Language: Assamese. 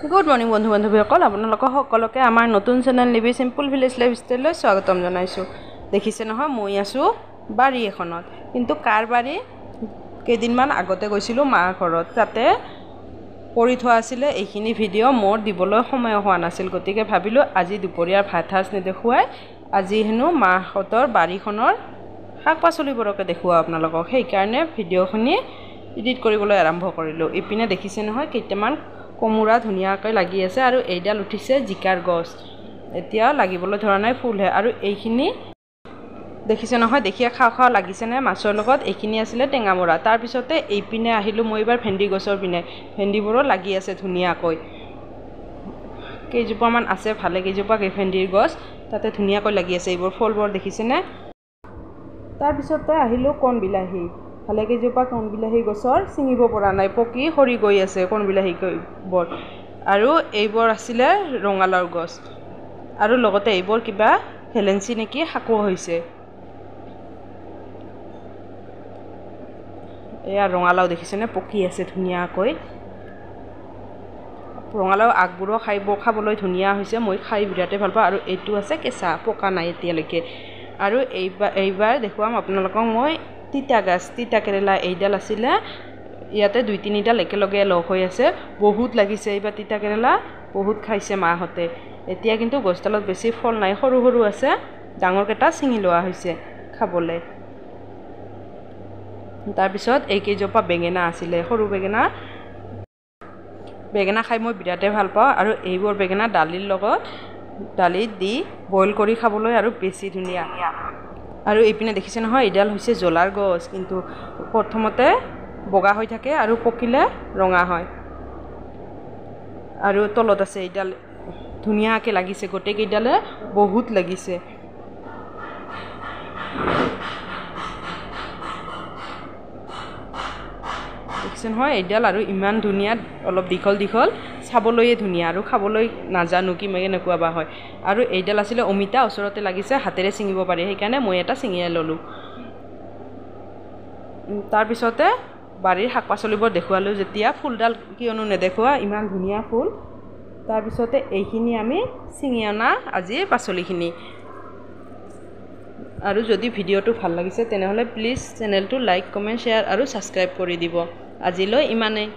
গুড মৰ্নিং বন্ধু বান্ধৱীসকল, আপোনালোকক সকলোকে আমাৰ নতুন চেনেল লিভি চিম্পল ভিলেজ লাইফষ্টাইললৈ স্বাগতম জনাইছোঁ। দেখিছে নহয়, মই আছোঁ বাৰী এখনত, কিন্তু কাৰ বাৰী? কেইদিনমান আগতে গৈছিলোঁ মাৰ ঘৰত, তাতে কৰি থোৱা আছিলে। এইখিনি ভিডিঅ' মোৰ দিবলৈ সময় হোৱা নাছিল, গতিকে ভাবিলোঁ আজি দুপৰীয়াৰ ভাত সাজ নেদেখুৱাই আজি হেনো মাহঁতৰ বাৰীখনৰ শাক পাচলিবোৰকে দেখুৱাওঁ আপোনালোকক। সেইকাৰণে ভিডিঅ'খিনি এডিট কৰিবলৈ আৰম্ভ কৰিলোঁ। ইপিনে দেখিছে নহয়, কেইটামান কোমোৰা ধুনীয়াকৈ লাগি আছে আৰু এইডাল উঠিছে জিকাৰ গছ, এতিয়া লাগিবলৈ ধৰা নাই, ফুলহে। আৰু এইখিনি দেখিছে নহয়, দেখিয়ে খাওঁ খাওঁ লাগিছেনে মাছৰ লগত। এইখিনি আছিলে টেঙামৰা। তাৰপিছতে এইপিনে আহিলোঁ মই এইবাৰ ভেন্দি গছৰ পিনে। ভেন্দিবোৰো লাগি আছে ধুনীয়াকৈ, কেইজোপামান আছে, ভালে কেইজোপা ভেন্দিৰ গছ তাতে ধুনীয়াকৈ লাগি আছে। এইবোৰ ফলবোৰ দেখিছেনে? তাৰপিছতে আহিলোঁ কণ বিলাহী, ভালে কেইজোপা কণ বিলাহী গছৰ ছিঙিব পৰা নাই, পকি সৰি গৈ আছে কণ বিলাহীবোৰ। আৰু এইবোৰ আছিলে ৰঙালাওৰ গছ, আৰু লগতে এইবোৰ কিবা হেলেঞ্চি নেকি শাকো হৈছে। এয়া ৰঙালাও দেখিছেনে, পকি আছে ধুনীয়াকৈ। ৰঙালাও আগবোৰো খাবলৈ ধুনীয়া হৈছে, মই খাই বিৰাটেই ভাল পাওঁ। আৰু এইটো আছে কেঁচা, পকা নাই এতিয়ালৈকে। আৰু এইবাৰ দেখুৱাম আপোনালোকক মই তিতা গাছ, তিতা কেৰেলা। এইডাল আছিলে, ইয়াতে 2-3ডাল একেলগে লগ হৈ আছে, বহুত লাগিছে এইবাৰ তিতা কেৰেলা, বহুত খাইছে মাহঁতে। এতিয়া কিন্তু গছডালত বেছি ফল নাই, সৰু সৰু আছে, ডাঙৰকেইটা ছিঙি লোৱা হৈছে খাবলৈ। তাৰপিছত এইকেইজোপা বেঙেনা আছিলে, সৰু বেঙেনা খাই মই বিৰাটেই ভাল পাওঁ। আৰু এইবোৰ বেঙেনা দালিত দি বইল কৰি খাবলৈ আৰু বেছি ধুনীয়া। আৰু এইপিনে দেখিছে নহয়, এইডাল হৈছে জ্বলাৰ গছ, কিন্তু প্ৰথমতে বগা হৈ থাকে আৰু পকিলে ৰঙা হয়। আৰু তলত আছে এইডাল ধুনীয়াকৈ লাগিছে, গোটেইকেইডালে বহুত লাগিছে। দেখিছে নহয় এইডাল, আৰু ইমান ধুনীয়া, অলপ দীঘল দীঘল, চাবলৈয়ে ধুনীয়া আৰু খাবলৈ নাজানো কি কেনেকুৱা বা হয়। আৰু এইডাল আছিলে অমিতা, ওচৰতে লাগিছে, হাতেৰে ছিঙিব পাৰি, সেইকাৰণে মই এটা ছিঙিয়াই ল'লোঁ। তাৰপিছতে বাৰীৰ শাক পাচলিবোৰ দেখুৱালোঁ যেতিয়া, ফুলডাল কিয়নো নেদেখুওৱা, ইমান ধুনীয়া ফুল। তাৰপিছতে এইখিনি আমি ছিঙি অনা আজিৰ পাচলিখিনি। আৰু যদি ভিডিঅ'টো ভাল লাগিছে তেনেহ'লে প্লিজ চেনেলটো লাইক, কমেণ্ট, শ্বেয়াৰ আৰু ছাবস্ক্ৰাইব কৰি দিব। আজিলৈ ইমানেই।